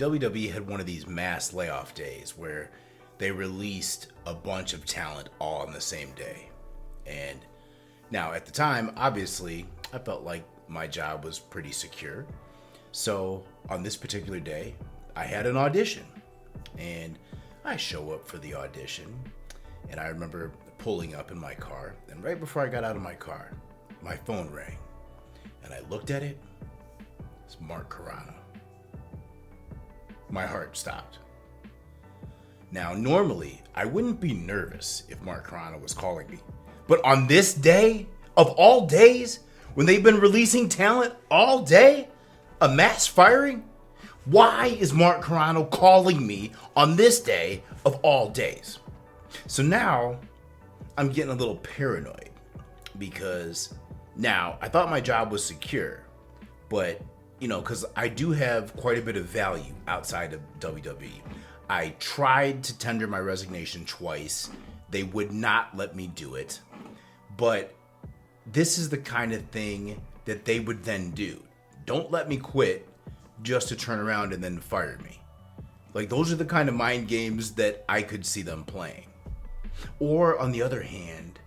WWE had one of these mass layoff days where they released a bunch of talent all on the same day. And now at the time, obviously, I felt like my job was pretty secure. So on this particular day, I had an audition. And I show up for the audition. And I remember pulling up in my car. And right before I got out of my car, my phone rang. And I looked at it. It's Mark Carano. My heart stopped. Now, normally, I wouldn't be nervous if Mark Carano was calling me. But on this day, of all days, when they've been releasing talent all day, a mass firing, why is Mark Carano calling me on this day of all days? So now, I'm getting a little paranoid because now I thought my job was secure, but because I do have quite a bit of value outside of WWE. I tried to tender my resignation twice. They would not let me do it. But this is the kind of thing that they would then do. Don't let me quit just to turn around and then fire me. Like, those are the kind of mind games that I could see them playing. Or on the other hand,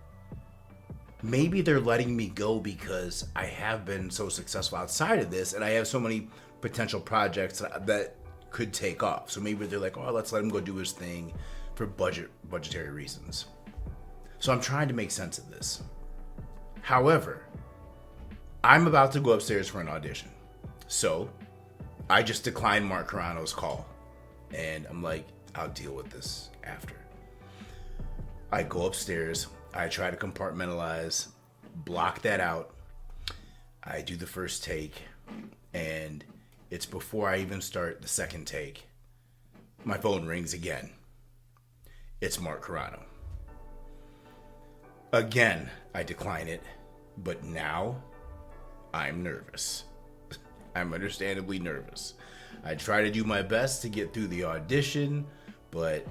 maybe they're letting me go because I have been so successful outside of this and I have so many potential projects that could take off. So maybe they're like, oh, let's let him go do his thing for budgetary reasons. So I'm trying to make sense of this. However, I'm about to go upstairs for an audition. So I just declined Mark Carano's call. And I'm like, I'll deal with this after. I go upstairs. I try to compartmentalize, block that out. I do the first take, and it's before I even start the second take. My phone rings again. It's Mark Carano. Again, I decline it, but now I'm nervous. I'm understandably nervous. I try to do my best to get through the audition, but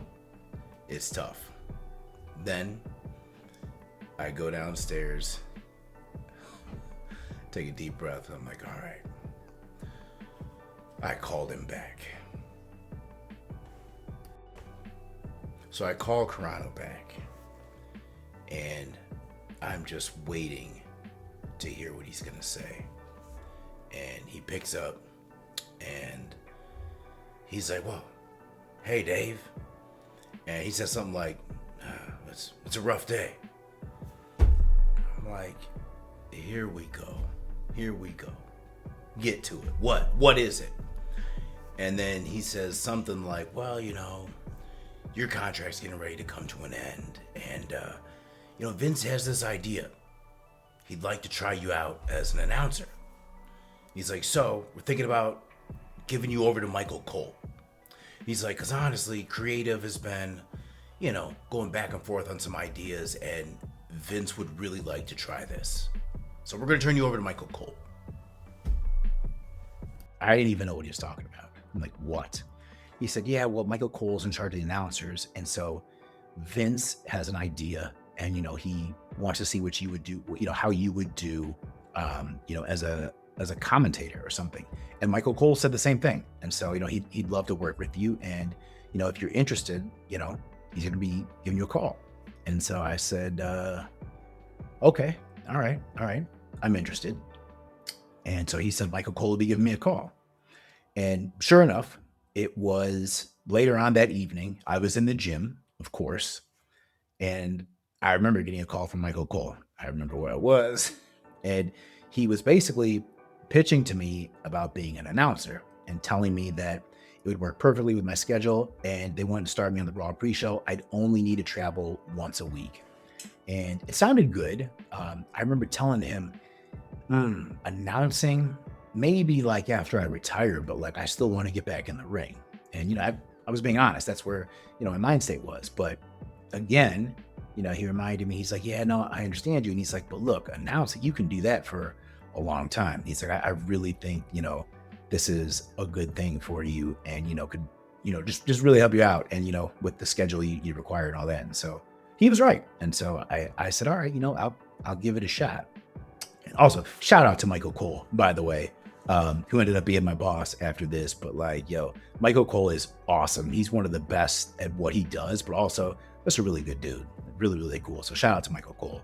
it's tough. Then I go downstairs, take a deep breath. I'm like, all right. I called him back. So I call Carano back, and I'm just waiting to hear what he's going to say. And he picks up, and he's like, well, hey, Dave. And he says something like, it's a rough day. I'm like, here we go. Get to it. What is it? And then he says something like, well, your contract's getting ready to come to an end. And, Vince has this idea. He'd like to try you out as an announcer. He's like, so we're thinking about giving you over to Michael Cole. He's like, because honestly, creative has been, going back and forth on some ideas, and Vince would really like to try this. So we're going to turn you over to Michael Cole. I didn't even know what he was talking about. I'm like, what? He said, yeah, well, Michael Cole's in charge of the announcers. And so Vince has an idea, and, he wants to see what you would do, how you would do, as a commentator or something. And Michael Cole said the same thing. And so, he'd love to work with you. And, if you're interested, he's going to be giving you a call. And so I said, okay, all right. I'm interested. And so he said, Michael Cole will be giving me a call. And sure enough, it was later on that evening. I was in the gym, of course. And I remember getting a call from Michael Cole. I remember where I was. And he was basically pitching to me about being an announcer and telling me that it would work perfectly with my schedule, and they wanted to start me on the Raw pre-show. I'd only need to travel once a week. And it sounded good. I remember telling him, announcing, maybe like after I retire, but like I still want to get back in the ring. And, I was being honest. That's where, my mind state was. But again, he reminded me, he's like, yeah, no, I understand you. And he's like, but look, announcing, you can do that for a long time. He's like, I really think, this is a good thing for you, and, could, just really help you out. And, with the schedule you require and all that. And so he was right. And so I said, all right, I'll give it a shot. And also shout out to Michael Cole, by the way. who ended up being my boss after this. But like, yo, Michael Cole is awesome. He's one of the best at what he does, but also just a really good dude. Really, really cool. So shout out to Michael Cole.